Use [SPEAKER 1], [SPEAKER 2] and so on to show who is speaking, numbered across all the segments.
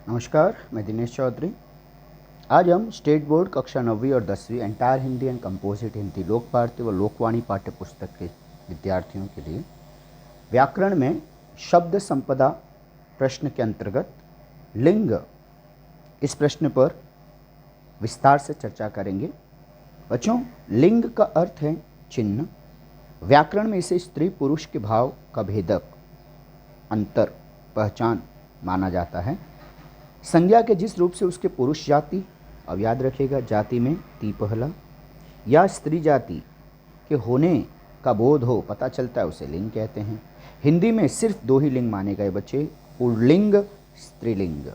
[SPEAKER 1] नमस्कार, मैं दिनेश चौधरी। आज हम स्टेट बोर्ड कक्षा 9वीं और 10वीं entire Hindi and composite Hindi लोक भारती व लोकवाणी पाठ्य पुस्तक के विद्यार्थियों के लिए व्याकरण में शब्द संपदा प्रश्न के अंतर्गत लिंग, इस प्रश्न पर विस्तार से चर्चा करेंगे। बच्चों, लिंग का अर्थ है चिन्ह। व्याकरण में इसे स्त्री पुरुष के भाव का भेदक, अंतर, पहचान माना जाता है। संज्ञा के जिस रूप से उसके पुरुष जाति, अब याद रखिएगा जाति में ती पहला, या स्त्री जाति के होने का बोध हो, पता चलता है, उसे लिंग कहते हैं। हिंदी में सिर्फ 2 ही लिंग माने गए बच्चे, पुल्लिंग, स्त्रीलिंग।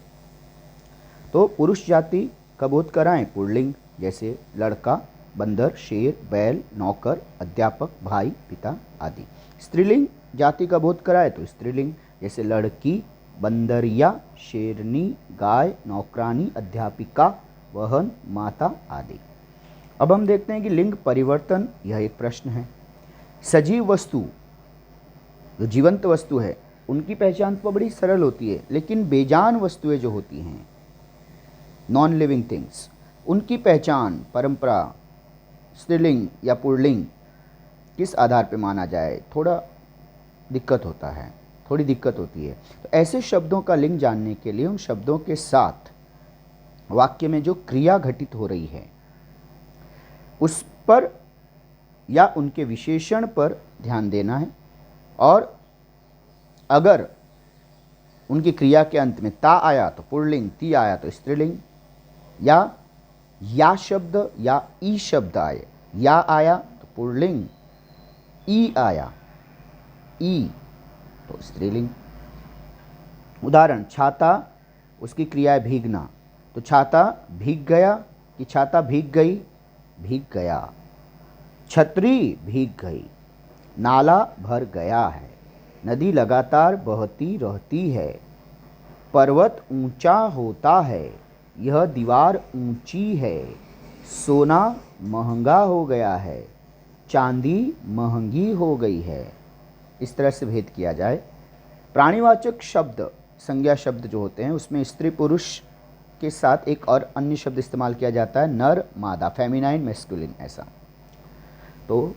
[SPEAKER 1] तो पुरुष जाति का बोध कराएं पुल्लिंग, जैसे लड़का, बंदर, शेर, बैल, नौकर, अध्यापक, भाई, पिता आदि। स्त्रीलिंग जाति का बोध कराए तो स्त्रीलिंग, जैसे लड़की, बंदरिया, शेरनी, गाय, नौकरानी, अध्यापिका, वहन, माता आदि। अब हम देखते हैं कि लिंग परिवर्तन, यह एक प्रश्न है। सजीव वस्तु, जो जीवंत वस्तु है, उनकी पहचान तो बड़ी सरल होती है, लेकिन बेजान वस्तुएं जो होती हैं, नॉन लिविंग थिंग्स, उनकी पहचान, परंपरा, स्त्रीलिंग या पुल्लिंग किस आधार पर माना जाए, थोड़ी दिक्कत होती है। तो ऐसे शब्दों का लिंग जानने के लिए उन शब्दों के साथ वाक्य में जो क्रिया घटित हो रही है उस पर या उनके विशेषण पर ध्यान देना है। और अगर उनकी क्रिया के अंत में ता आया तो पुल्लिंग, ती आया तो स्त्रीलिंग, या शब्द या ई शब्द आए, या आया तो पुल्लिंग, ई आया, ई तो स्त्रीलिंग। उदाहरण, छाता, उसकी क्रिया है भीगना, तो छाता भीग गया कि छाता भीग गई, भीग गया। छतरी भीग गई, नाला भर गया है, नदी लगातार बहती रहती है, पर्वत ऊंचा होता है, यह दीवार ऊंची है, सोना महंगा हो गया है, चांदी महंगी हो गई है। इस तरह से भेद किया जाए। प्राणीवाचक शब्द, संज्ञा शब्द जो होते हैं, उसमें स्त्री पुरुष के साथ एक और अन्य शब्द इस्तेमाल किया जाता है, नर मादा, फेमिनाइन मैस्कुलिन, ऐसा। तो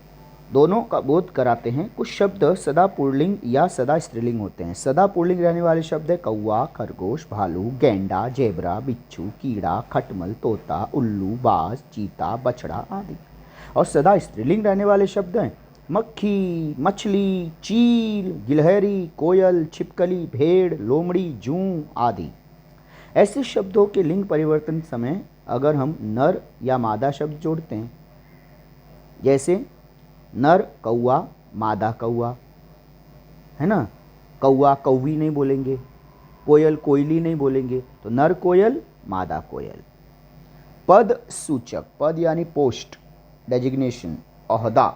[SPEAKER 1] दोनों का बोध कराते हैं। कुछ शब्द सदा पुल्लिंग या सदा स्त्रीलिंग होते हैं। सदा पुल्लिंग रहने वाले शब्द है कौवा, खरगोश, भालू, गेंडा, जेबरा, बिच्छू, कीड़ा, खटमल, तोता, उल्लू, बाज, चीता, बछड़ा आदि। और सदा स्त्रीलिंग रहने वाले शब्द हैं मक्खी, मछली, चील, गिलहरी, कोयल, छिपकली, भेड़, लोमड़ी, जूं आदि। ऐसे शब्दों के लिंग परिवर्तन समय अगर हम नर या मादा शब्द जोड़ते हैं, जैसे नर कौवा, मादा कौवा, है ना, कौवा कौवी नहीं बोलेंगे, कोयल कोयली नहीं बोलेंगे, तो नर कोयल, मादा कोयल। पद सूचक, पद यानी पोस्ट, डेजिग्नेशन, ओहदा,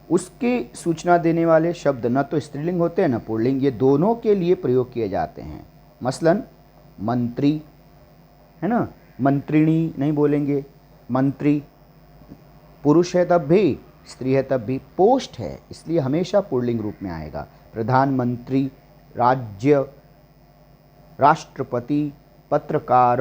[SPEAKER 1] उसकी सूचना देने वाले शब्द न तो स्त्रीलिंग होते हैं न पुल्लिंग, ये दोनों के लिए प्रयोग किए जाते हैं। मसलन मंत्री, है ना, मंत्रिणी नहीं बोलेंगे, मंत्री पुरुष है तब भी, स्त्री है तब भी। पोस्ट है इसलिए हमेशा पुल्लिंग रूप में आएगा। प्रधानमंत्री, राज्य, राष्ट्रपति, पत्रकार,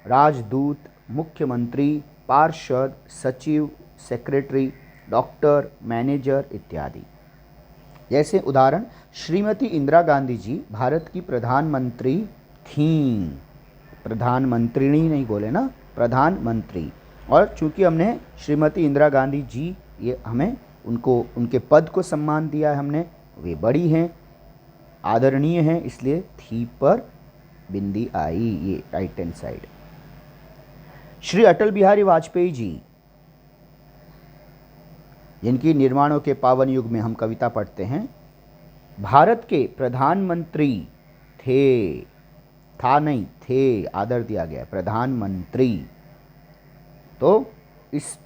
[SPEAKER 1] राजदूत, मुख्यमंत्री, पार्षद, सचिव, सेक्रेटरी, डॉक्टर, मैनेजर इत्यादि। जैसे उदाहरण, श्रीमती इंदिरा गांधी जी भारत की प्रधानमंत्री थीं, प्रधानमंत्रिणी नहीं बोले ना, प्रधानमंत्री। और चूंकि हमने श्रीमती इंदिरा गांधी जी, ये हमें उनको, उनके पद को सम्मान दिया है हमने, वे बड़ी हैं, आदरणीय हैं, इसलिए थी पर बिंदी आई, ये right hand side. Shri Atal Bihari Vajpayee ji, जिनकी निर्माणों के पावन युग में हम कविता पढ़ते हैं, भारत के प्रधानमंत्री थे, था नहीं, थे, आदर दिया गया, प्रधानमंत्री। तो इस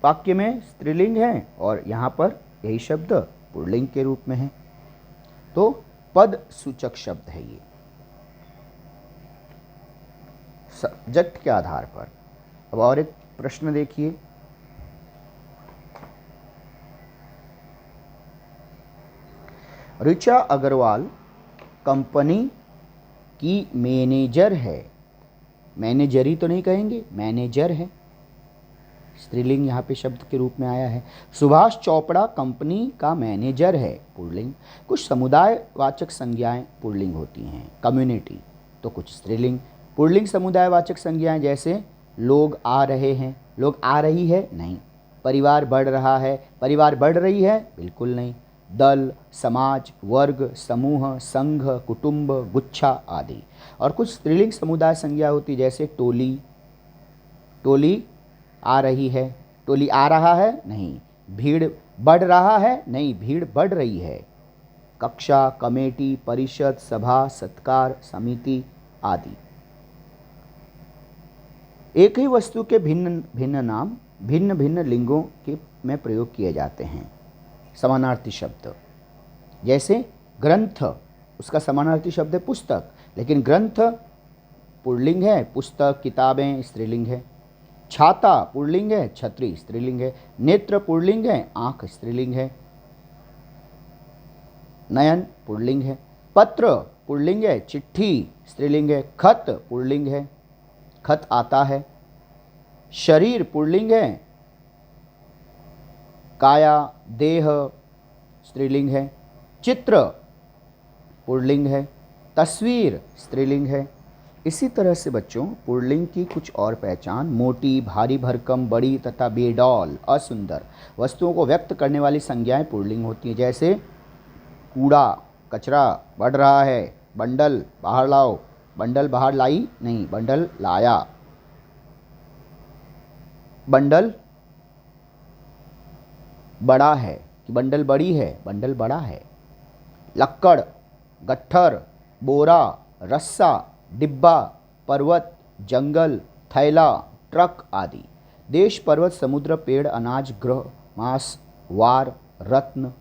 [SPEAKER 1] वाक्य में स्त्रीलिंग है और यहाँ पर यही शब्द पुल्लिंग के रूप में है। तो पद सूचक शब्द है ये सब्जेक्ट के आधार पर। अब और एक प्रश्न देखिए, ऋचा अग्रवाल कंपनी कि मैनेजर है। मैनेजरी तो नहीं कहेंगे, मैनेजर है, स्त्रीलिंग यहाँ पे शब्द के रूप में आया है। सुभाष चोपड़ा कंपनी का मैनेजर है, पुल्लिंग। कुछ समुदायवाचक संज्ञाएं पुल्लिंग होती हैं, कम्युनिटी, तो कुछ स्त्रीलिंग। पुल्लिंग समुदायवाचक संज्ञाएं जैसे लोग आ रहे हैं, लोग आ रही है, नहीं। परिवार बढ़ रहा है, परिवार बढ़ रही है, बिल्कुल नहीं। दल, समाज, वर्ग, समूह, संघ, कुटुंब, गुच्छा आदि। और कुछ स्त्रीलिंग समुदाय संज्ञा होती जैसे टोली, टोली आ रही है, टोली आ रहा है, नहीं। भीड़ बढ़ रहा है, नहीं, भीड़ बढ़ रही है। कक्षा, कमेटी, परिषद, सभा, सत्कार, समिति आदि। एक ही वस्तु के भिन्न भिन्न नाम भिन्न भिन्न लिंगों के में प्रयोग किए जाते हैं। समानार्थी शब्द जैसे ग्रंथ, उसका समानार्थी शब्द है पुस्तक, लेकिन ग्रंथ पुल्लिंग है, पुस्तक, किताबें स्त्रीलिंग है। छाता पुल्लिंग है, छतरी स्त्रीलिंग है। नेत्र पुल्लिंग है, आंख स्त्रीलिंग है। नयन पुल्लिंग है। पत्र पुल्लिंग है, चिट्ठी स्त्रीलिंग है। खत पुल्लिंग है, खत आता है। शरीर पुल्लिंग है, काया, देह स्त्रीलिंग है। चित्र पुल्लिंग है। तस्वीर स्त्रीलिंग है। इसी तरह से बच्चों पुल्लिंग की कुछ और पहचान, मोटी, भारी भरकम, बड़ी तथा बेडौल, असुंदर वस्तुओं को व्यक्त करने वाली संज्ञाएं पुल्लिंग होती हैं। जैसे कूड़ा, कचरा, बढ़ रहा है, बंडल बाहर लाओ, बंडल बाहर लाई, नहीं, बंडल लाया। बंडल बड़ा है कि बंडल बड़ी है, बंडल बड़ा है। लक्कड़, गट्ठर, बोरा, रस्सा, डिब्बा, पर्वत, जंगल, थैला, ट्रक आदि। देश, पर्वत, समुद्र, पेड़, अनाज, ग्रह, मांस, वार, रत्न,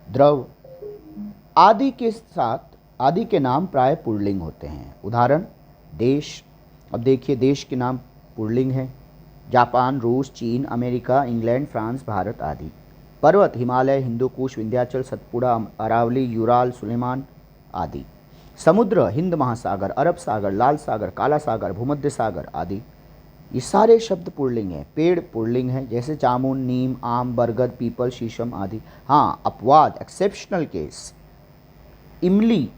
[SPEAKER 1] द्रव आदि के साथ आदि के नाम प्राय पुल्लिंग होते हैं। उदाहरण देश, अब देखिए देश के नाम पुल्लिंग है, जापान, रूस, चीन, अमेरिका, इंग्लैंड, फ्रांस, भारत आदि। पर्वत हिमालय, हिंदू कुश, विंध्याचल, सतपुड़ा, अरावली, यूराल, सुलेमान आदि। समुद्र हिंद महासागर, अरब सागर, लाल सागर, काला सागर, भूमध्य सागर आदि। ये सारे शब्द पुल्लिंग हैं। पेड़ पुल्लिंग है जैसे जामुन, नीम, आम, बरगद, पीपल, शीशम आदि। हाँ, अपवाद, एक्सेप्शनल केस, इमली,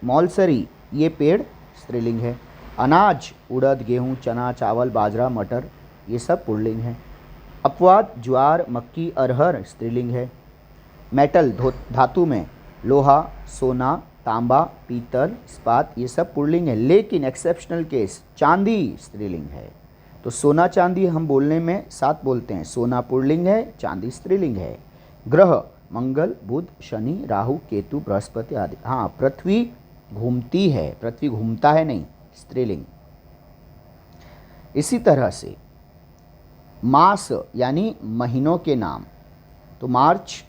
[SPEAKER 1] मौलसरी, ये पेड़ स्त्रीलिंग है। अनाज उड़द, गेहूँ, चना, चावल, बाजरा, मटर ये सब पुल्लिंग है। अपवाद ज्वार, मक्की, अरहर स्त्रीलिंग है। मेटल धातु में लोहा, सोना, तांबा, पीतल, इस्पात ये सब पुल्लिंग है। लेकिन एक्सेप्शनल केस चांदी स्त्रीलिंग है। तो सोना चांदी हम बोलने में साथ बोलते हैं, सोना पुल्लिंग है, चांदी स्त्रीलिंग है। ग्रह मंगल, बुध, शनि, राहु, केतु, बृहस्पति आदि। हाँ, पृथ्वी घूमती है, पृथ्वी घूमता है नहीं, स्त्रीलिंग। इसी तरह से मास यानी महीनों के नाम, तो मार्च,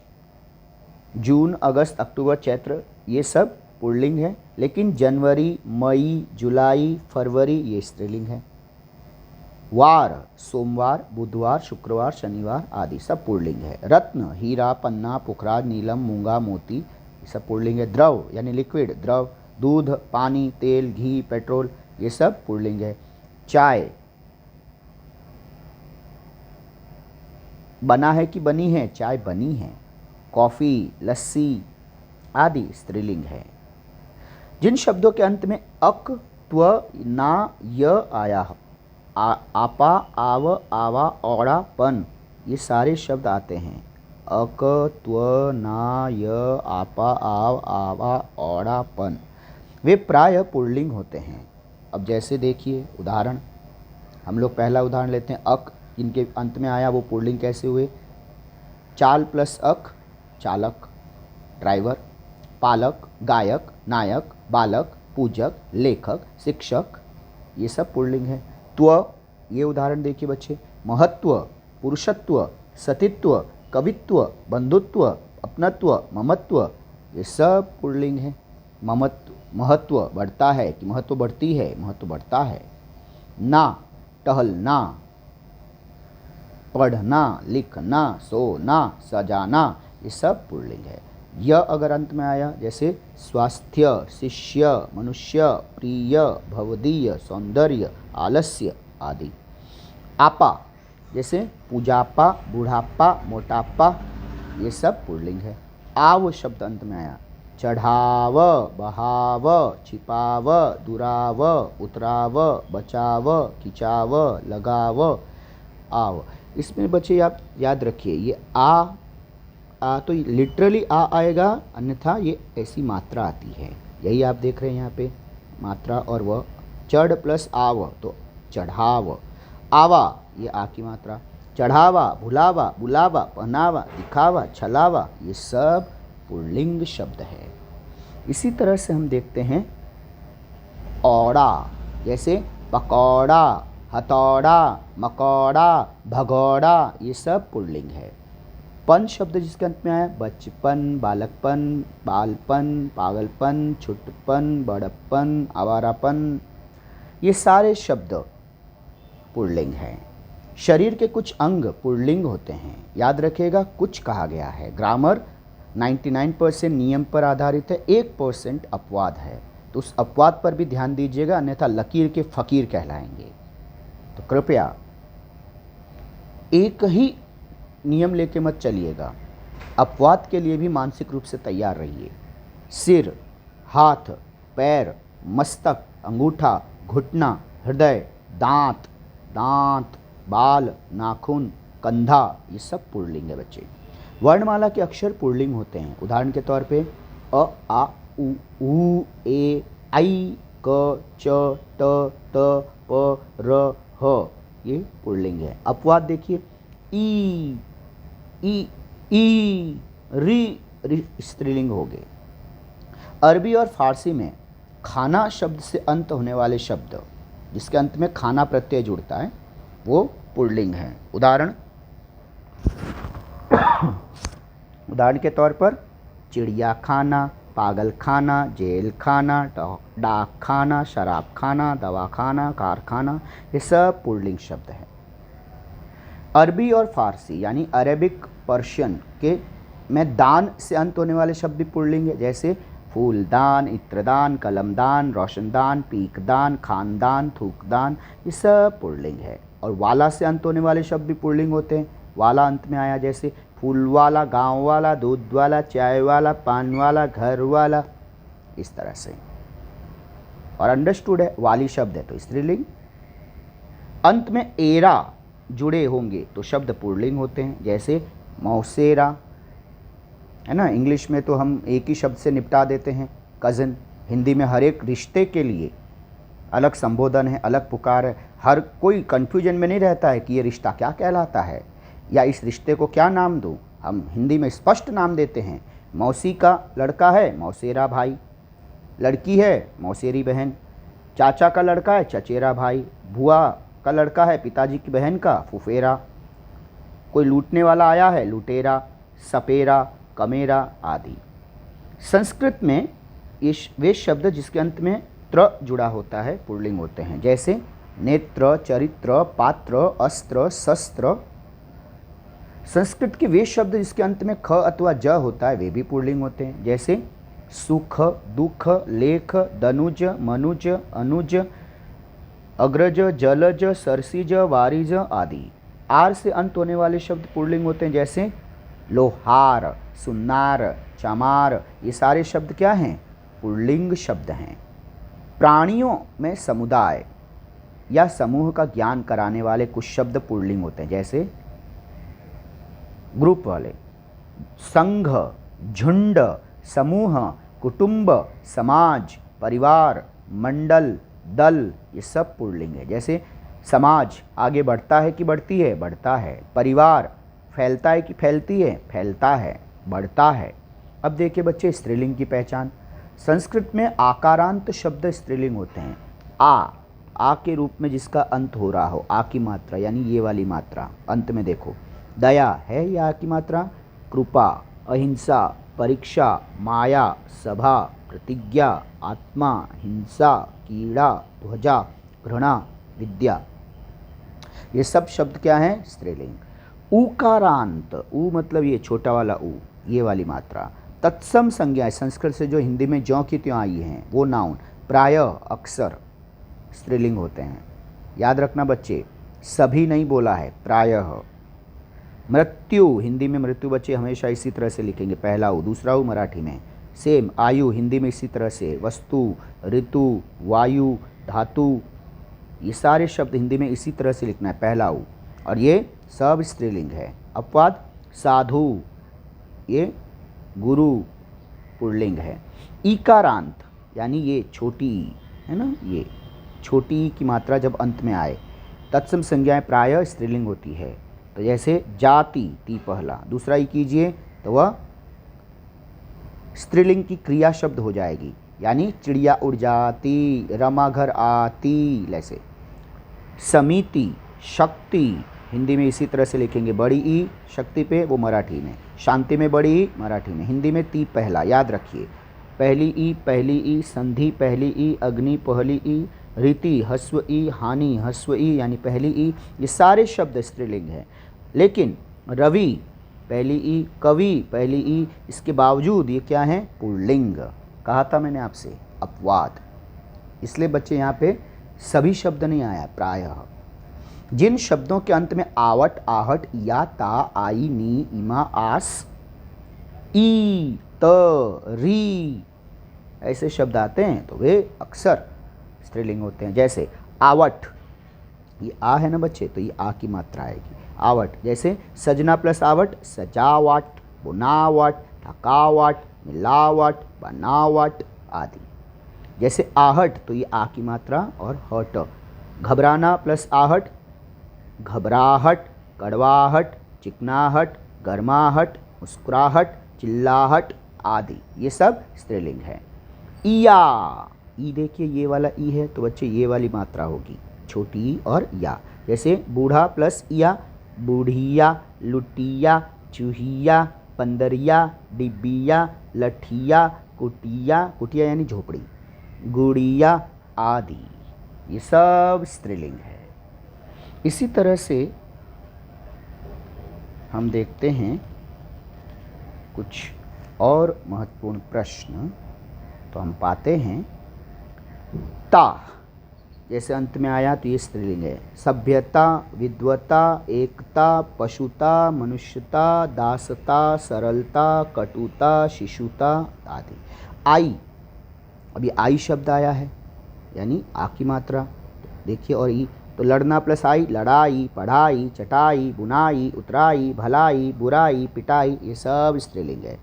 [SPEAKER 1] जून, अगस्त, अक्टूबर, चैत्र ये सब पुल्लिंग है। लेकिन जनवरी, मई, जुलाई, फरवरी ये स्त्रीलिंग है। वार सोमवार, बुधवार, शुक्रवार, शनिवार आदि सब पुल्लिंग है। रत्न हीरा, पन्ना, पुखराज, नीलम, मूंगा, मोती ये सब पुल्लिंग है। द्रव यानी लिक्विड, द्रव, दूध, पानी, तेल, घी, पेट्रोल ये सब पुल्लिंग है। चाय बना है कि बनी है, चाय बनी है। कॉफ़ी, लस्सी आदि स्त्रीलिंग है। जिन शब्दों के अंत में अक, त्व, ना, य आया, आपा, आव, आवा, औड़ा, पन ये सारे शब्द आते हैं। अक, त्व, ना, य, आपा, आव, आवा, औड़ा, पन वे प्राय पुल्लिंग होते हैं। अब जैसे देखिए उदाहरण, हम लोग पहला उदाहरण लेते हैं। अक जिनके अंत में आया वो पुल्लिंग कैसे हुए? चाल प्लस अक, चालक, ड्राइवर। पालक, गायक, नायक, बालक, पूजक, लेखक, शिक्षक ये सब पुल्लिंग है। त्व ये उदाहरण देखिए बच्चे, महत्व, पुरुषत्व, सतित्व, कवित्व, बंधुत्व, अपनत्व, ममत्व ये सब पुल्लिंग है। महत्व बढ़ता है कि महत्व बढ़ती है, महत्व बढ़ता है। ना टहलना, पढ़ना, लिखना, सोना, सजाना ये सब पुल्लिंग है। य अगर अंत में आया, जैसे स्वास्थ्य, शिष्य, मनुष्य, प्रिय, भवदीय, सौंदर्य, आलस्य आदि। आपा, जैसे पूजापा, बुढ़ापा, मोटापा, ये सब पुल्लिंग है। आव शब्द अंत में आया, चढ़ाव, बहाव, छिपाव, दुराव, उतराव, बचाव, खिंचाव, लगाव, आव। इसमें बच्चे आप याद रखिए, ये आ तो लिटरली आ आएगा, अन्यथा ये ऐसी मात्रा आती है, यही आप देख रहे हैं यहाँ पे मात्रा। और वह चढ़ प्लस आव तो चढ़ाव, आवा ये आ की मात्रा, चढ़ावा, भुलावा, बुलावा, पहनावा, दिखावा, छलावा, ये सब पुल्लिंग शब्द है। इसी तरह से हम देखते हैं औड़ा, जैसे पकौड़ा, हथौड़ा, मकौड़ा, भगौड़ा, ये सब पुल्लिंग है। पन शब्द जिसके अंत में आया, बचपन, बालकपन, बालपन, पागलपन, छुटपन, बड़प्पन, आवारापन, ये सारे शब्द पुल्लिंग हैं। शरीर के कुछ अंग पुल्लिंग होते हैं, याद रखिएगा, कुछ कहा गया है। ग्रामर 99% नियम पर आधारित है, 1% अपवाद है, तो उस अपवाद पर भी ध्यान दीजिएगा, अन्यथा लकीर के फकीर कहलाएंगे। तो कृपया एक ही नियम लेके मत चलिएगा, अपवाद के लिए भी मानसिक रूप से तैयार रहिए। सिर, हाथ, पैर, मस्तक, अंगूठा, घुटना, हृदय, दांत, दांत, बाल, नाखून, कंधा, ये सब पुल्लिंग है बच्चे। वर्णमाला के अक्षर पुल्लिंग होते हैं, उदाहरण के तौर पे अ, आ, उ, ए, आई, क, च, त, प, र, ह, ये पुल्लिंग है। अपवाद देखिए, ई, री स्त्रीलिंग हो गए। अरबी और फारसी में खाना शब्द से अंत होने वाले शब्द, जिसके अंत में खाना प्रत्यय जुड़ता है, वो पुल्लिंग है। उदाहरण के तौर पर चिड़िया खाना, पागल खाना, जेल खाना, डाक खाना, शराब खाना, दवा खाना, कारखाना, ये सब पुल्लिंग शब्द हैं। अरबी और फारसी यानी अरेबिक पर्शियन के में दान से अंत होने वाले शब्द भी पुल्लिंग है, जैसे फूलदान, इत्रदान, कलमदान, रोशनदान, पीकदान, खानदान, थूकदान, ये सब पुल्लिंग है। और वाला से अंत होने वाले शब्द भी पुल्लिंग होते हैं, वाला अंत में आया, जैसे फूल वाला, गाँव वाला, दूध वाला, चाय वाला, पान वाला, घर वाला, इस तरह से। और अंडरस्टूड है, वाली शब्द है तो स्त्रीलिंग। अंत में एरा जुड़े होंगे तो शब्द पुल्लिंग होते हैं, जैसे मौसेरा, है ना। इंग्लिश में तो हम एक ही शब्द से निपटा देते हैं, कज़न। हिंदी में हर एक रिश्ते के लिए अलग संबोधन है, अलग पुकार है, हर कोई कन्फ्यूजन में नहीं रहता है कि ये रिश्ता क्या कहलाता है या इस रिश्ते को क्या नाम दूँ। हम हिंदी में स्पष्ट नाम देते हैं। मौसी का लड़का है मौसेरा भाई, लड़की है मौसेरी बहन, चाचा का लड़का है चचेरा भाई, बुआ का लड़का है पिताजी की बहन का फुफेरा, कोई लूटने वाला आया है लुटेरा, सपेरा, कमेरा आदि। संस्कृत में वे शब्द जिसके अंत में त्र जुड़ा होता है पुल्लिंग होते हैं, जैसे नेत्र, चरित्र, पात्र, अस्त्र, शस्त्र। संस्कृत के वे शब्द जिसके अंत में ख अथवा ज होता है वे भी पुल्लिंग होते हैं, जैसे सुख, दुख, लेख, दनुज, मनुज, अनुज, अग्रज, जलज, सरसिज, वारिज आदि। आर से अंत होने वाले शब्द पुल्लिंग होते हैं, जैसे लोहार, सुन्नार, चमार, ये सारे शब्द क्या हैं? पुल्लिंग शब्द हैं। प्राणियों में समुदाय या समूह का ज्ञान कराने वाले कुछ शब्द पुल्लिंग होते हैं, जैसे ग्रुप वाले, संघ, झुंड, समूह, कुटुंब, समाज, परिवार, मंडल, दल, ये सब पुल्लिंग है। जैसे समाज आगे बढ़ता है कि बढ़ती है? बढ़ता है। परिवार फैलता है कि फैलती है? फैलता है, बढ़ता है। अब देखिए बच्चे स्त्रीलिंग की पहचान। संस्कृत में आकारांत शब्द स्त्रीलिंग होते हैं। आ के रूप में जिसका अंत हो रहा हो, आ की मात्रा यानी ये वाली मात्रा अंत में देखो, दया है ये आ की मात्रा, कृपा, अहिंसा, परीक्षा, माया, सभा, प्रतिज्ञा, आत्मा, हिंसा, कीड़ा, ध्वजा, घृणा, विद्या, ये सब शब्द क्या हैं? स्त्रीलिंग। उकारांत, उ मतलब ये छोटा वाला उ, ये वाली मात्रा, तत्सम संज्ञाएं संस्कृत से जो हिंदी में ज्यों की त्यों आई हैं वो नाउन प्रायः अक्सर स्त्रीलिंग होते हैं। याद रखना बच्चे, सभी नहीं बोला है, प्रायः। मृत्यु हिंदी में मृत्यु बच्चे हमेशा इसी तरह से लिखेंगे, पहला ऊ, दूसरा ऊ मराठी में। सेम आयु हिंदी में इसी तरह से, वस्तु, ऋतु, वायु, धातु, ये सारे शब्द हिंदी में इसी तरह से लिखना है, पहला ऊ। और ये सब स्त्रीलिंग है। अपवाद साधु, ये गुरु पुल्लिंग है। ईकारांत यानी ये छोटी ई है ना, ये छोटी ई की मात्रा जब अंत में आए, तत्सम संज्ञाएं प्रायः स्त्रीलिंग होती है। तो जैसे जाति, ती पहला, दूसरा ई कीजिए तो वह स्त्रीलिंग की क्रिया शब्द हो जाएगी, यानी चिड़िया उड़ जाती, रमा घर आती, ऐसे। समिति, शक्ति हिंदी में इसी तरह से लिखेंगे, बड़ी ई शक्ति पे, वो मराठी में। शांति में बड़ी ई मराठी में, हिंदी में ती पहला, याद रखिए। पहली ई, संधि पहली ई, अग्नि पहली ई, रीति हस्व ई, हानि हस्व ई यानी पहली ई, ये सारे शब्द स्त्रीलिंग हैं। लेकिन रवि पहली ई, कवि पहली ई, इसके बावजूद ये क्या है, पुल्लिंग। कहा था मैंने आपसे, अपवाद। इसलिए बच्चे यहाँ पे सभी शब्द नहीं आया, प्रायः। जिन शब्दों के अंत में आवट, आहट, या, ता, आई, नी, इमा, आस, ई, त, री ऐसे शब्द आते हैं तो वे अक्सर स्त्रीलिंग होते हैं। जैसे आवट, ये आ है ना बच्चे, तो ये आ की मात्रा आएगी, आवट। जैसे सजना प्लस आवट, सजावट, बुनावट, थकावट, मिलावट, बनावट आदि। जैसे आहट, तो ये आ की मात्रा और हट। घबराना प्लस आहट, घबराहट, कड़वाहट, चिकनाहट, गर्माहट, मुस्कुराहट, चिल्लाहट आदि, ये सब स्त्रीलिंग है। इया, ई देखिए ये वाला ई है तो बच्चे ये वाली मात्रा होगी, छोटी ई और या। जैसे बूढ़ा प्लस इया, बूढ़िया, लुटिया, चूहिया, पंदरिया, डिब्बिया, लठिया, कुटिया, कुटिया यानी झोपड़ी, गुड़िया आदि, ये सब स्त्रीलिंग है। इसी तरह से हम देखते हैं कुछ और महत्वपूर्ण प्रश्न। तो हम पाते हैं ता, जैसे अंत में आया तो ये स्त्रीलिंग है। सभ्यता, विद्वता, एकता, पशुता, मनुष्यता, दासता, सरलता, कटुता, शिशुता आदि। आई, अभी आई शब्द आया है यानी आ की मात्रा देखिए, और ई तो लड़ना प्लस आई, लड़ाई, पढ़ाई, चटाई, बुनाई, उतराई, भलाई, बुराई, पिटाई, ये सब स्त्रीलिंग है।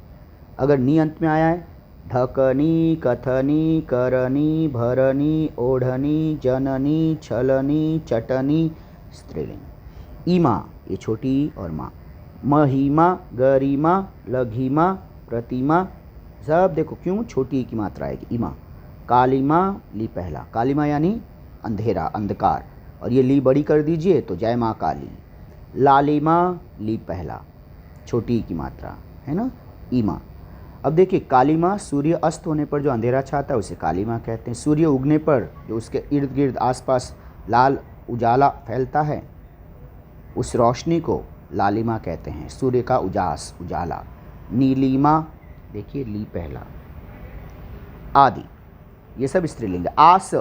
[SPEAKER 1] अगर नी अंत में आया है, ढकनी, कथनी, करनी, भरनी, ओढ़नी, जननी, छलनी, चटनी, स्त्रीलिंग। ईमा, ये छोटी ई और माँ। महिमा, गरिमा, लघिमा, प्रतिमा, सब देखो क्यों छोटी ई की मात्रा आएगी, ईमा। कालिमा, ली पहला, कालिमा यानी अंधेरा, अंधकार, और ये ली बड़ी कर दीजिए तो जय माँ काली। लालिमा, ली पहला, छोटी ई की मात्रा है ना, ईमा। अब देखिए कालीमा, सूर्य अस्त होने पर जो अंधेरा छाता है उसे कालीमा कहते हैं। सूर्य उगने पर जो उसके इर्द गिर्द आसपास लाल उजाला फैलता है उस रोशनी को लालिमा कहते हैं, सूर्य का उजास, उजाला। नीलिमा, देखिए ली पहला आदि, ये सब स्त्रीलिंग। आस,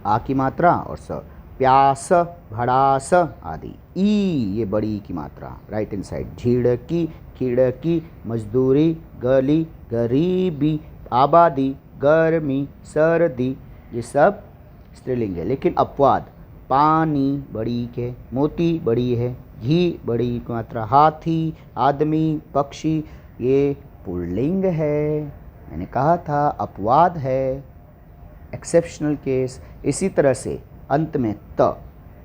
[SPEAKER 1] आ की मात्रा और स। प्यास, भड़ास आदि। ई, ये बड़ी ई की मात्रा, राइट हैंड साइड। झिड़की, खिड़की, मजदूरी, गली, गरीबी, आबादी, गर्मी, सर्दी, ये सब स्त्रीलिंग है। लेकिन अपवाद, पानी बड़ी के, मोती बड़ी है, घी बड़ी की मात्रा, हाथी, आदमी, पक्षी, ये पुल्लिंग है। मैंने कहा था अपवाद है, एक्सेप्शनल केस। इसी तरह से अंत में त,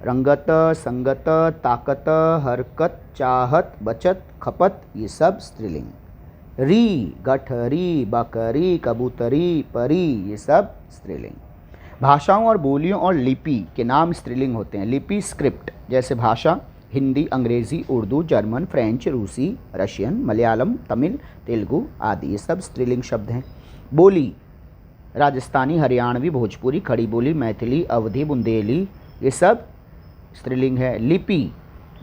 [SPEAKER 1] रंगत, संगत, ताकत, हरकत, चाहत, बचत, खपत, ये सब स्त्रीलिंग। री, गठरी, बकरी, कबूतरी, परी, ये सब स्त्रीलिंग। भाषाओं और बोलियों और लिपि के नाम स्त्रीलिंग होते हैं। लिपि स्क्रिप्ट, जैसे भाषा हिंदी, अंग्रेज़ी, उर्दू, जर्मन, फ्रेंच, रूसी, रशियन, मलयालम, तमिल, तेलुगु आदि, ये सब स्त्रीलिंग शब्द हैं। बोली, राजस्थानी, हरियाणवी, भोजपुरी, खड़ी बोली, मैथिली, अवधी, बुंदेली, ये सब स्त्रीलिंग है। लिपि,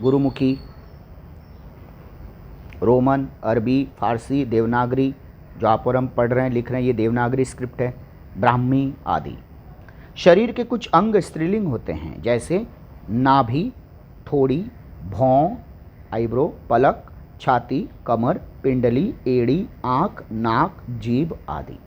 [SPEAKER 1] गुरुमुखी, रोमन, अरबी, फारसी, देवनागरी, जो आप और हम पढ़ रहे हैं लिख रहे हैं ये देवनागरी स्क्रिप्ट है, ब्राह्मी आदि। शरीर के कुछ अंग स्त्रीलिंग होते हैं जैसे नाभि, थोड़ी, भौं, आईब्रो, पलक, छाती, कमर, पिंडली, एड़ी, आँख, नाक, जीभ आदि।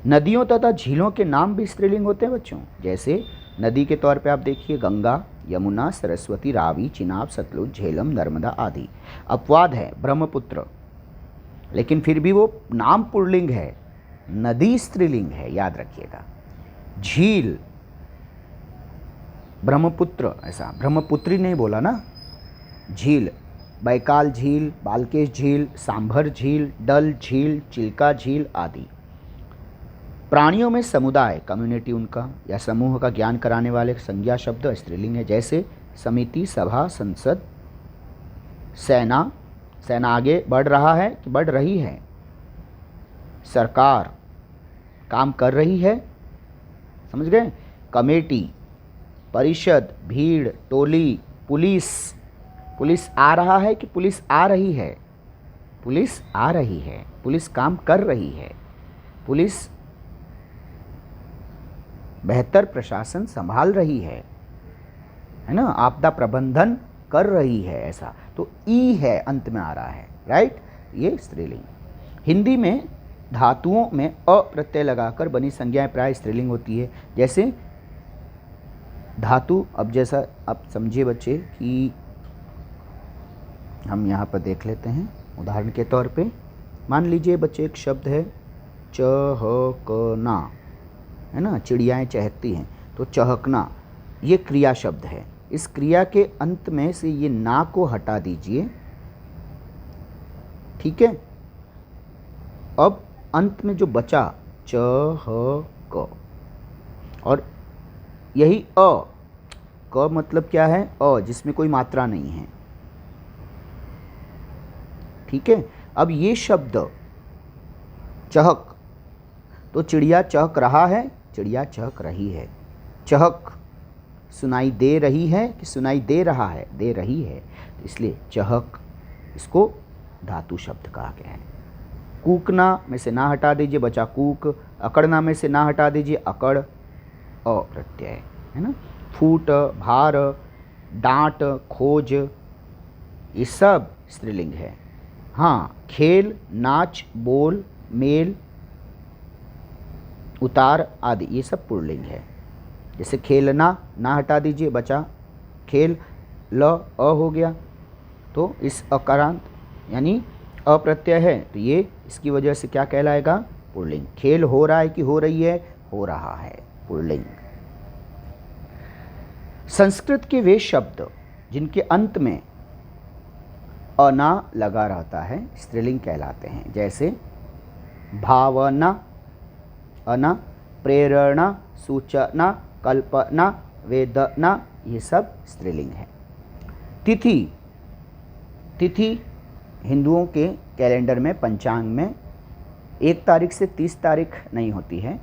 [SPEAKER 1] नदियों तथा झीलों के नाम भी स्त्रीलिंग होते हैं बच्चों, जैसे नदी के तौर पे आप देखिए गंगा, यमुना, सरस्वती, रावी, चिनाब, सतलुज, झेलम, नर्मदा आदि। अपवाद है ब्रह्मपुत्र, लेकिन फिर भी वो नाम पुल्लिंग है, नदी स्त्रीलिंग है, याद रखिएगा। झील, ब्रह्मपुत्र, ऐसा ब्रह्मपुत्री नहीं बोला ना, झील, बैकाल झील, बालकेश झील, सांभर झील, डल झील, चिल्का झील आदि। प्राणियों में समुदाय, कम्युनिटी उनका या समूह का ज्ञान कराने वाले संज्ञा शब्द स्त्रीलिंग है, जैसे समिति, सभा, संसद, सेना, सेना आगे बढ़ रहा है कि बढ़ रही है, सरकार काम कर रही है, समझ गए, कमेटी, परिषद, भीड़, टोली, पुलिस, पुलिस आ रहा है कि पुलिस आ रही है, पुलिस आ रही है, पुलिस काम कर रही है, पुलिस बेहतर प्रशासन संभाल रही है ना, आपदा प्रबंधन कर रही है, ऐसा। तो ई है अंत में आ रहा है, राइट, ये स्त्रीलिंग। हिंदी में धातुओं में अ प्रत्यय लगाकर बनी संज्ञाएं प्राय स्त्रीलिंग होती है, जैसे धातु, अब जैसा आप समझिए बच्चे कि हम यहाँ पर देख लेते हैं उदाहरण के तौर पे। मान लीजिए बच्चे एक शब्द है चहकना, है ना, चिड़ियाएँ चहकती हैं, तो चहकना ये क्रिया शब्द है। इस क्रिया के अंत में से ये ना को हटा दीजिए, ठीक है। अब अंत में जो बचा चहक, और यही अ, क मतलब क्या है, अ जिसमें कोई मात्रा नहीं है, ठीक है। अब ये शब्द चहक, तो चिड़िया चहक रहा है, चिड़िया चहक रही है। चहक सुनाई दे रही है कि सुनाई दे रहा है, दे रही है, तो इसलिए चहक, इसको धातु शब्द कहा गया है। कूकना में से ना हटा दीजिए, बचा कूक। अकड़ना में से ना हटा दीजिए, अकड़, अ प्रत्यय, है ना। फूट, भार, डांट, खोज, ये सब स्त्रीलिंग है। हाँ, खेल, नाच, बोल, मेल, उतार आदि ये सब पुल्लिंग है। जैसे खेलना ना हटा दीजिए, बचा खेल, ल अ हो गया, तो इस अकारांत यानी अप्रत्यय है, तो ये इसकी वजह से क्या कहलाएगा, पुल्लिंग। खेल हो रहा है कि हो रही है, हो रहा है, पुल्लिंग। संस्कृत के वे शब्द जिनके अंत में अना लगा रहता है स्त्रीलिंग कहलाते हैं, जैसे भावना, अना, प्रेरणा, सूचना, कल्पना, वेदना, ये सब स्त्रीलिंग है। तिथि, तिथि हिंदुओं के कैलेंडर में, पंचांग में 1 तारीख से 30 तारीख नहीं होती है,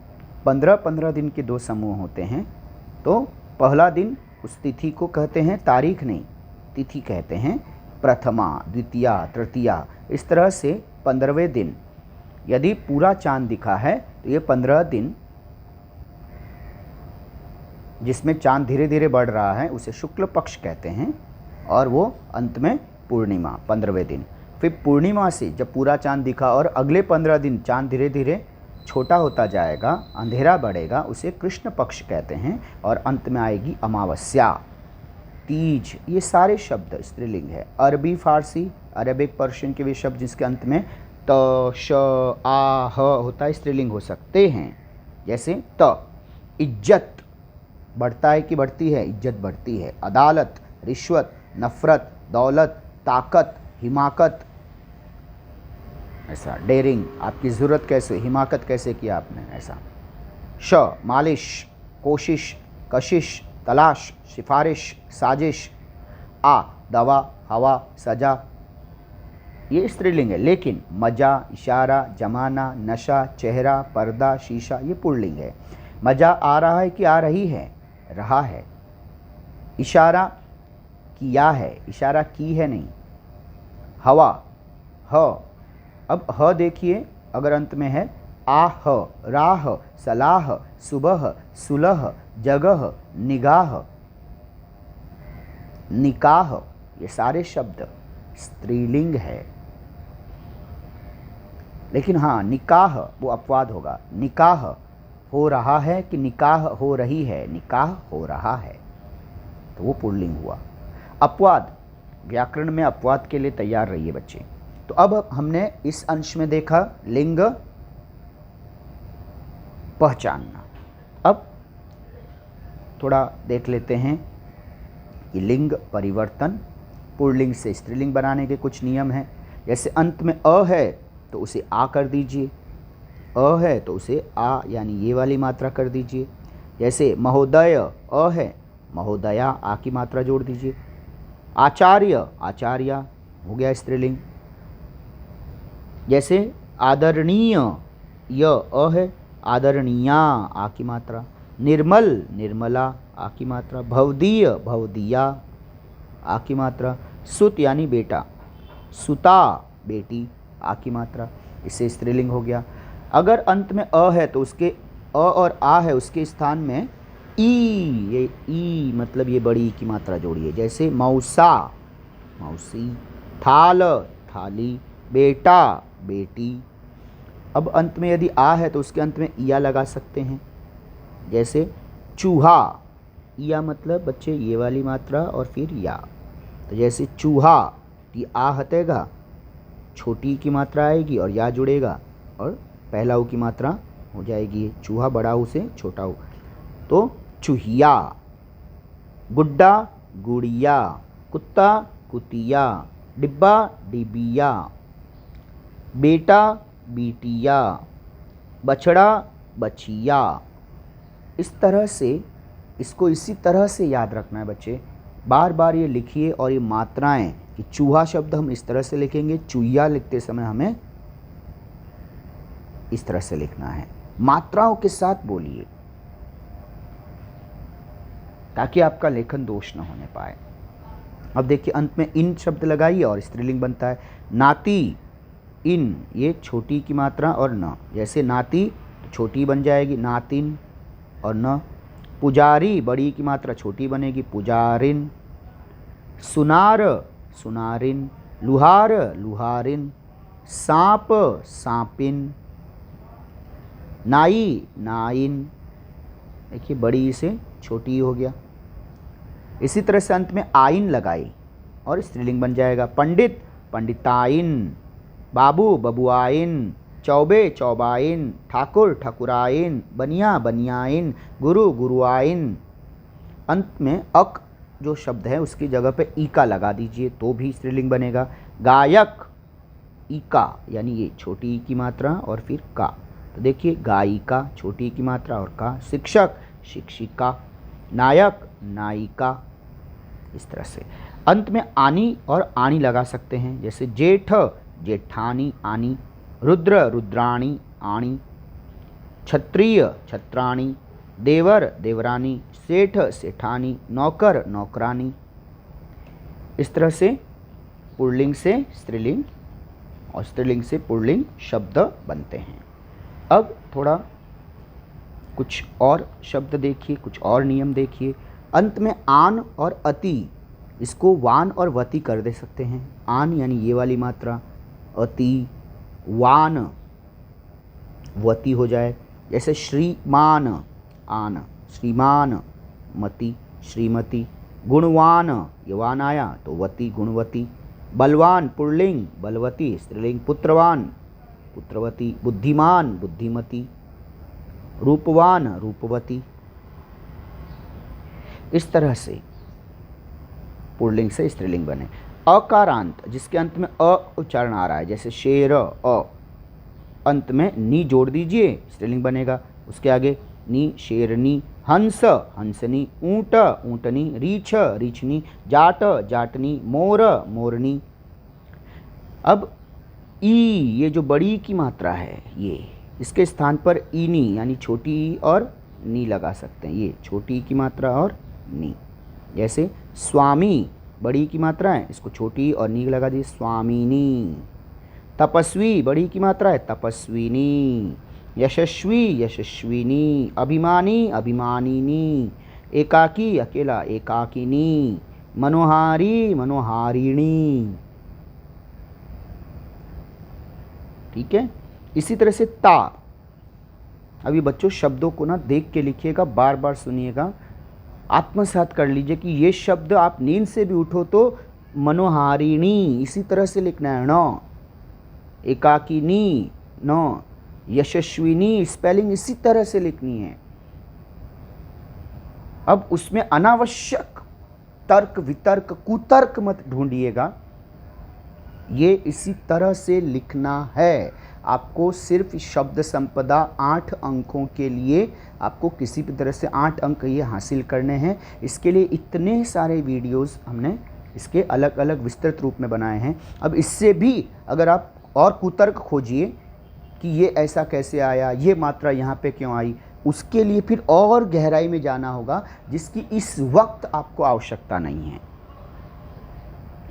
[SPEAKER 1] 15-15 दिन के 2 समूह होते हैं। तो पहला दिन उस तिथि को कहते हैं, तारीख नहीं, तिथि कहते हैं। प्रथमा, द्वितीया, तृतीया, इस तरह से 15वें दिन यदि पूरा चांद दिखा है तो ये 15 दिन जिसमें चांद धीरे धीरे बढ़ रहा है उसे शुक्ल पक्ष कहते हैं, और वो अंत में पूर्णिमा 15वें दिन। फिर पूर्णिमा से जब पूरा चांद दिखा और अगले 15 दिन चांद धीरे धीरे छोटा होता जाएगा, अंधेरा बढ़ेगा, उसे कृष्ण पक्ष कहते हैं, और अंत में आएगी अमावस्या, तीज। ये सारे शब्द स्त्रीलिंग है। अरबी, फारसी, अरेबिक, पर्शियन के वे शब्द जिसके अंत में त, श, आ, ह होता है स्त्रीलिंग हो सकते हैं, जैसे त, इज्जत, बढ़ता है कि बढ़ती है, इज्जत बढ़ती है। अदालत, रिश्वत, नफरत, दौलत, ताकत, हिमाकत, ऐसा। डेयरिंग, आपकी ज़रूरत कैसे, हिमाकत कैसे किया आपने, ऐसा। श, मालिश, कोशिश, कशिश, तलाश, सिफारिश, साजिश। आ, दवा, हवा, सजा, ये स्त्रीलिंग है। लेकिन मजा, इशारा, जमाना, नशा, चेहरा, पर्दा, शीशा, ये पुल्लिंग है। मजा आ रहा है कि आ रही है, रहा है। इशारा किया है, इशारा की है नहीं। हवा, ह। अब ह देखिए, अगर अंत में है आह, राह, सलाह, सुबह, सुलह, जगह, निगाह, निकाह, ये सारे शब्द स्त्रीलिंग है। लेकिन हाँ, निकाह वो अपवाद होगा। निकाह हो रहा है कि निकाह हो रही है? निकाह हो रहा है, तो वो पुल्लिंग हुआ। अपवाद, व्याकरण में अपवाद के लिए तैयार रहिए बच्चे। तो अब हमने इस अंश में देखा लिंग पहचानना। अब थोड़ा देख लेते हैं कि लिंग परिवर्तन, पुल्लिंग से स्त्रीलिंग बनाने के कुछ नियम हैं। जैसे अंत में अ है तो उसे आ कर दीजिए, अ है तो उसे आ यानी ये वाली मात्रा कर दीजिए। जैसे महोदय अ है, महोदया आ की मात्रा जोड़ दीजिए। आचार्य, आचार्या हो गया स्त्रीलिंग। जैसे आदरणीय, य अ है, आदरणीया आ की मात्रा। निर्मल, निर्मला आ की मात्रा। भवदीय, भवदिया आ की मात्रा। सुत यानी बेटा, सुता बेटी आ की मात्रा, इससे स्त्रीलिंग हो गया। अगर अंत में अ है तो उसके अ और आ है उसके स्थान में ई, ये ई मतलब ये बड़ी की मात्रा जोड़िए। जैसे मौसा, मौसी। थाल, थाली। बेटा, बेटी। अब अंत में यदि आ है तो उसके अंत में इया लगा सकते हैं। जैसे चूहा, इया मतलब बच्चे ये वाली मात्रा और फिर या। तो जैसे चूहा, टी आ हटेगा, छोटी की मात्रा आएगी और या जुड़ेगा और पहला ऊ की मात्रा हो जाएगी चूहा, बड़ा ऊ से छोटा ऊ, तो चूहिया। गुड्डा, गुड़िया। कुत्ता, कुतिया। डिब्बा, डिबिया। बेटा, बीटिया। बछड़ा, बछिया। इस तरह से इसको इसी तरह से याद रखना है बच्चे। बार बार ये लिखिए और ये मात्राएं कि चूहा शब्द हम इस तरह से लिखेंगे, चूहिया लिखते समय हमें इस तरह से लिखना है। मात्राओं के साथ बोलिए ताकि आपका लेखन दोष न होने पाए। अब देखिए अंत में इन शब्द लगाइए और स्त्रीलिंग बनता है। नाती, इन, ये छोटी की मात्रा और न। जैसे नाती तो छोटी बन जाएगी नातिन और न। पुजारी, बड़ी की मात्रा छोटी बनेगी पुजारिन। सुनार, सुनारिन। लुहार, लुहारिन। सांप, सांपिन। नाई, नाइन। देखिए बड़ी से छोटी हो गया। इसी तरह से अंत में आइन लगाई और स्त्रीलिंग बन जाएगा। पंडित, पंडिताइन। बाबू, बबुआइन। चौबे, चौबाइन। ठाकुर, ठकुराइन। बनिया, बनियाइन। गुरु, गुरुआइन। अंत में अक जो शब्द है उसकी जगह पे ईका लगा दीजिए तो भी स्त्रीलिंग बनेगा। गायक, ईका यानी ये छोटी ई की मात्रा और फिर का, तो देखिए गायिका छोटी ई की मात्रा और का। शिक्षक, शिक्षिका। नायक, नायिका। इस तरह से अंत में आनी और आनी लगा सकते हैं। जैसे जेठ, जेठानी, आनी। रुद्र, रुद्राणी, आणी। क्षत्रिय, छत्राणी। देवर, देवरानी। सेठ, सेठानी। नौकर, नौकरानी। इस तरह से पुल्लिंग से स्त्रीलिंग और स्त्रीलिंग से पुल्लिंग शब्द बनते हैं। अब थोड़ा कुछ और शब्द देखिए, कुछ और नियम देखिए। अंत में आन और अति, इसको वान और वती कर दे सकते हैं। आन यानी ये वाली मात्रा, अति, वान, वती हो जाए। जैसे श्रीमान, आन, श्रीमान, मति, श्रीमती। गुणवान, ये वान आया तो वती, गुणवती। बलवान, पुल्लिंग, बलवती स्त्रीलिंग। पुत्रवान, पुत्रवती। बुद्धिमान, बुद्धिमती। रूपवान, रूपवती। इस तरह से पुल्लिंग से स्त्रीलिंग बने। अकारांत, जिसके अंत में अ उच्चारण आ रहा है, जैसे शेर, अ, अंत में नी जोड़ दीजिए स्त्रीलिंग बनेगा। उसके आगे नी, शेरनी। हंस, हंसनी। ऊंट, ऊंटनी। रीछ, रीछनी। जाट, जाटनी। मोर, मोरनी। अब ई, ये जो बड़ी की मात्रा है ये, इसके स्थान पर ईनी यानी छोटी ई और नी लगा सकते हैं। ये छोटी ई की मात्रा और नी। जैसे स्वामी, बड़ी की मात्रा है, इसको छोटी और नी लगा दी स्वामिनी। तपस्वी बड़ी की मात्रा है तपस्विनी, यशस्वी यशस्विनी, अभिमानी अभिमानिनी, एकाकी अकेला एकाकिनी, मनोहारी मनोहारिणी। ठीक है। इसी तरह से ता। अभी बच्चों शब्दों को ना देख के लिखिएगा, बार बार सुनिएगा, आत्मसात कर लीजिए कि ये शब्द आप नींद से भी उठो तो मनोहारिणी इसी तरह से लिखना है न, एकाकिनी न, यशस्विनी स्पेलिंग इसी तरह से लिखनी है। अब उसमें अनावश्यक तर्क वितर्क कुतर्क मत ढूंढिएगा, ये इसी तरह से लिखना है। आपको सिर्फ शब्द संपदा 8 अंकों के लिए आपको किसी भी तरह से 8 अंक ये हासिल करने हैं। इसके लिए इतने सारे वीडियोस हमने इसके अलग अलग विस्तृत रूप में बनाए हैं। अब इससे भी अगर आप और कुतर्क खोजिए कि ये ऐसा कैसे आया, ये मात्रा यहाँ पे क्यों आई, उसके लिए फिर और गहराई में जाना होगा, जिसकी इस वक्त आपको आवश्यकता नहीं है।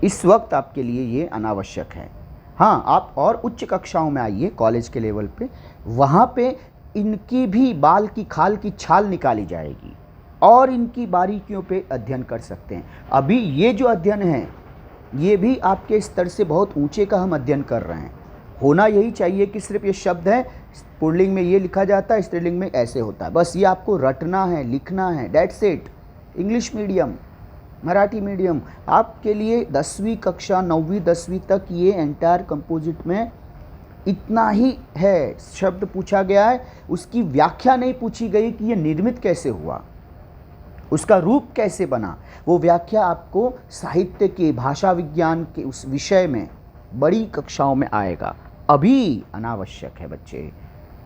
[SPEAKER 1] इस वक्त आपके लिए ये अनावश्यक है। हाँ, आप और उच्च कक्षाओं में आइए, कॉलेज के लेवल पे, वहाँ पे इनकी भी बाल की खाल की छाल निकाली जाएगी और इनकी बारीकियों पे अध्ययन कर सकते हैं। अभी ये जो अध्ययन है ये भी आपके स्तर से बहुत ऊंचे का हम अध्ययन कर रहे हैं। होना यही चाहिए कि सिर्फ ये शब्द है, पुल्लिंग में ये लिखा जाता है, स्त्रीलिंग में ऐसे होता है, बस ये आपको रटना है, लिखना है, that's it. English medium, Marathi medium, आपके लिए 10वीं कक्षा 9वीं 10वीं तक ये एंटायर कंपोजिट में इतना ही है। शब्द पूछा गया है, उसकी व्याख्या नहीं पूछी गई कि ये निर्मित कैसे हुआ, उसका रूप कैसे बना। वो व्याख्या आपको साहित्य के, भाषा विज्ञान के उस विषय में बड़ी कक्षाओं में आएगा। अभी अनावश्यक है बच्चे,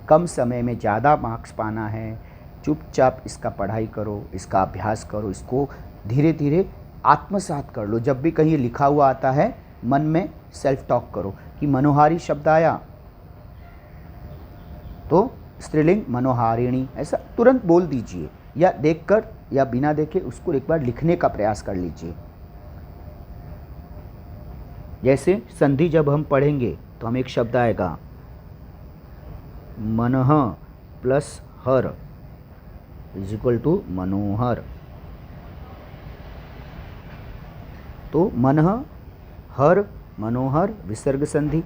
[SPEAKER 1] कम समय में ज़्यादा मार्क्स पाना है, चुपचाप इसका पढ़ाई करो, इसका अभ्यास करो, इसको धीरे धीरे आत्मसात कर लो। जब भी कहीं लिखा हुआ आता है मन में सेल्फ टॉक करो कि मनोहारी शब्द आया तो स्त्रीलिंग मनोहारिणी, ऐसा तुरंत बोल दीजिए, या देखकर या बिना देखे उसको एक बार लिखने का प्रयास कर लीजिए। जैसे संधि जब हम पढ़ेंगे तो हम एक शब्द आएगा मनः प्लस हर इज इक्वल टू मनोहर। तो मनः हर मनोहर विसर्ग संधि।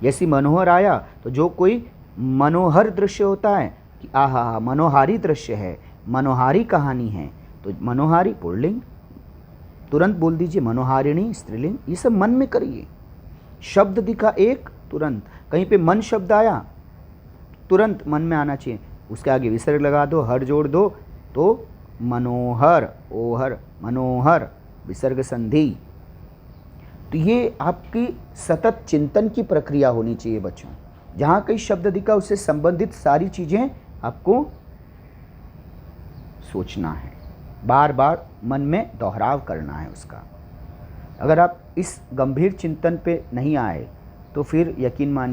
[SPEAKER 1] जैसी मनोहर आया तो जो कोई मनोहर दृश्य होता है कि आहा मनोहारी दृश्य है, मनोहारी कहानी है, तो मनोहारी पुल्लिंग, तुरंत बोल दीजिए मनोहारिणी स्त्रीलिंग। ये सब मन में करिए। शब्द दिखा एक, तुरंत कहीं पे मन शब्द आया तुरंत मन में आना चाहिए, उसके आगे विसर्ग लगा दो, हर जोड़ दो, तो मनोहर, ओहर मनोहर विसर्ग संधि। तो ये आपकी सतत चिंतन की प्रक्रिया होनी चाहिए बच्चों। जहाँ कई शब्द दिखा उससे संबंधित सारी चीज़ें आपको सोचना है, बार बार मन में दोहराव करना है उसका। अगर आप इस गंभीर चिंतन पे नहीं आए तो फिर यकीन मानिए